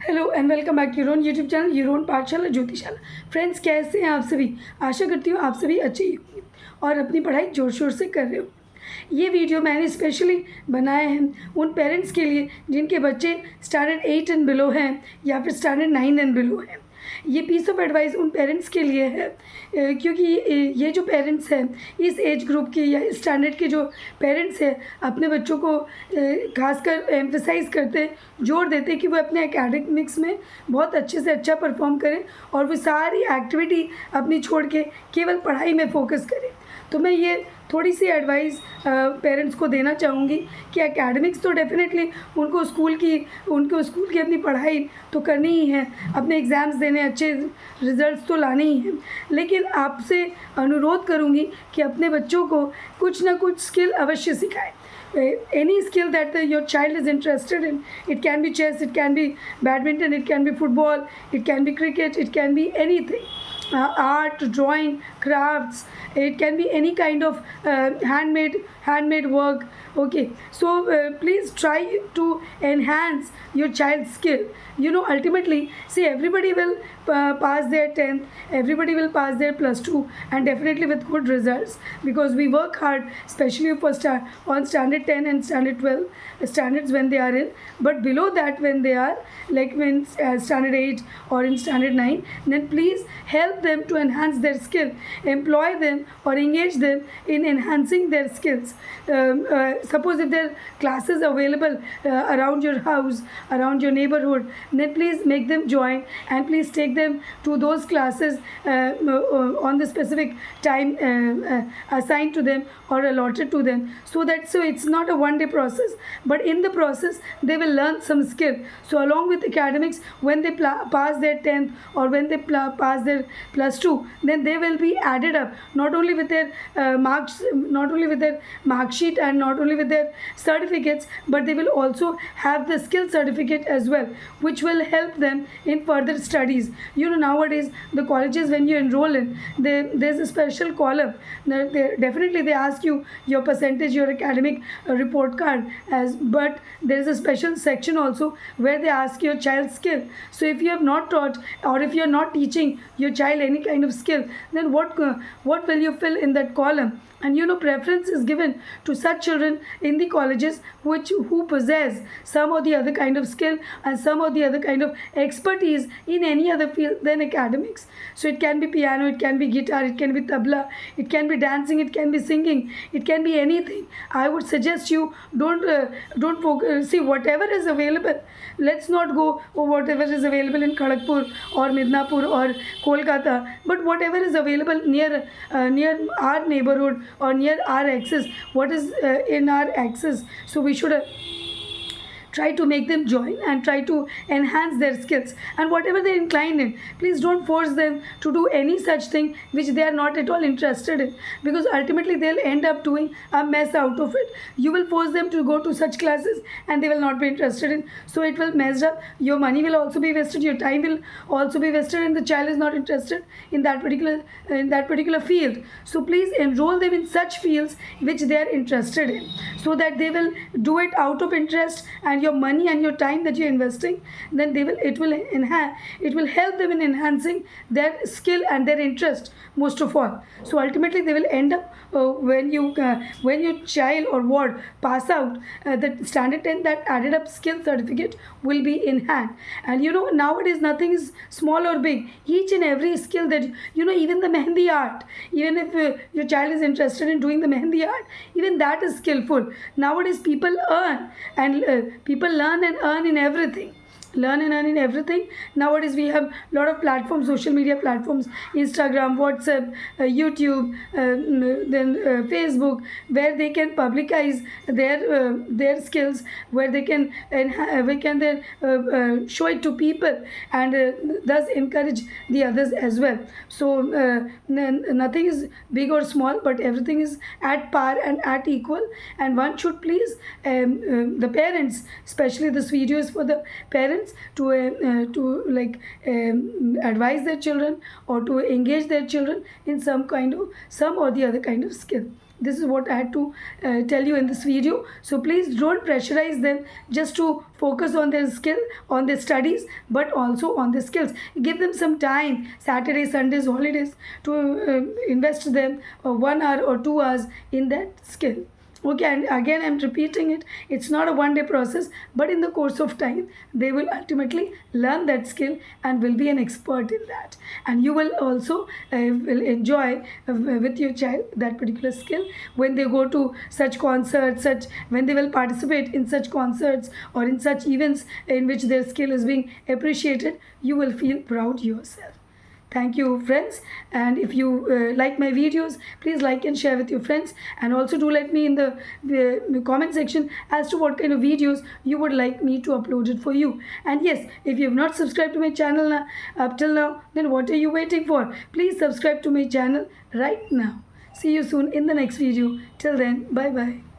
Hello and welcome back your own YouTube channel your own Pathshala Jyotishala. Friends, कैसे हैं आप सभी? आशा करती हूँ आप सभी अच्छे ही होंगे और अपनी पढ़ाई ज़ोर शोर से कर रहे हो। ये वीडियो मैंने स्पेशली बनाए हैं उन पेरेंट्स के लिए जिनके बच्चे स्टैंडर्ड 8 एंड बिलो हैं या फिर स्टैंडर्ड 9 एंड बिलो हैं। ये पीस ऑफ एडवाइस उन पेरेंट्स के लिए है क्योंकि ये जो पेरेंट्स हैं इस एज ग्रुप के या इस स्टैंडर्ड के जो पेरेंट्स हैं अपने बच्चों को खासकर एम्फेसाइज करते, जोर देते कि वो अपने एकेडमिक्स में बहुत अच्छे से अच्छा परफॉर्म करें और वो सारी एक्टिविटी अपनी छोड़ के केवल पढ़ाई में फोकस करें। तो मैं ये थोड़ी सी एडवाइस पेरेंट्स को देना चाहूँगी कि एकेडमिक्स तो डेफिनेटली उनको स्कूल की अपनी पढ़ाई तो करनी ही है, अपने एग्ज़ाम्स देने, अच्छे रिजल्ट्स तो लाने ही हैं, लेकिन आपसे अनुरोध करूँगी कि अपने बच्चों को कुछ ना कुछ स्किल अवश्य सिखाएं। Any skill that your child is interested in. It can be chess, it can be badminton, it can be football, it can be cricket, it can be anything. Art, drawing, crafts, it can be any kind of handmade work. Okay, so please try to enhance your child's skill. Ultimately, see, everybody will pass their 10th, everybody will pass their plus 2, and definitely with good results, because we work hard, especially for on standard 10 and standard 12 standards when they are in. But below that, when they are like when standard 8 or in standard 9, then please help them to enhance their skill, employ them or engage them in enhancing their skills. Suppose if there are classes available around your house, around your neighborhood, then please make them join and please take them to those classes on the specific time assigned to them or allotted to them, so it's not a one day process, but in the process they will learn some skill. So along with academics, when they pass their 10th or when they pass their plus 2, then they will be added up not only with their marks, not only with their mark sheet and not only with their certificates, but they will also have the skill certificate as well, which will help them in further studies. Nowadays the colleges, when you enroll in, there's a special column. Definitely they ask you your percentage, your academic report card, but there is a special section also where they ask your child's skill. So if you have not taught or if you are not teaching your child any kind of skill, then what will you fill in that column? And preference is given to such children in the colleges who possess some or the other kind of skill and some or the other kind of expertise in any other field than academics. So it can be piano, it can be guitar, it can be tabla, it can be dancing, it can be singing, it can be anything. I would suggest you don't focus, see whatever is available. Let's not go whatever is available in Kharagpur or Midnapur or Kolkata, but whatever is available near our neighborhood or near our axis, what is in our axis. So we should try to make them join and try to enhance their skills, and whatever they're inclined in, please don't force them to do any such thing which they are not at all interested in, because ultimately they'll end up doing a mess out of it. You will force them to go to such classes and they will not be interested in, so it will mess up. Your money will also be wasted, your time will also be wasted, and the child is not interested in that particular field. So please enroll them in such fields which they are interested in, so that they will do it out of interest, and your money and your time that you're investing, then it will help them in enhancing their skill and their interest most of all. So ultimately they will end up when your child or ward pass out the standard 10, that added up skill certificate will be in hand. And nowadays nothing is small or big. Each and every skill that even the mehendi art, even if your child is interested in doing the mehendi art, even that is skillful. Nowadays people earn and people learn and earn in everything. Nowadays we have a lot of platforms, social media platforms, Instagram, WhatsApp, YouTube, then Facebook, where they can publicize their skills, where they can then show it to people, and thus encourage the others as well. So nothing is big or small, but everything is at par and at equal, and one should please the parents, especially this video is for the parents, to advise their children or to engage their children in some or the other kind of skill. This is what I had to tell you in this video. So please don't pressurize them just to focus on their skill, on their studies, but also on their skills. Give them some time, Saturday, Sundays, holidays, to invest them 1 hour or 2 hours in that skill. Okay, and again I'm repeating it, it's not a one day process, but in the course of time they will ultimately learn that skill and will be an expert in that, and you will also will enjoy with your child that particular skill when they go to such concerts, such when they will participate in such concerts or in such events in which their skill is being appreciated. You will feel proud yourself. Thank you, friends, and if you like my videos, please like and share with your friends, and also do let me in the comment section as to what kind of videos you would like me to upload it for you. And yes, if you have not subscribed to my channel up till now, then what are you waiting for? Please subscribe to my channel right now. See you soon in the next video. Till then, bye bye.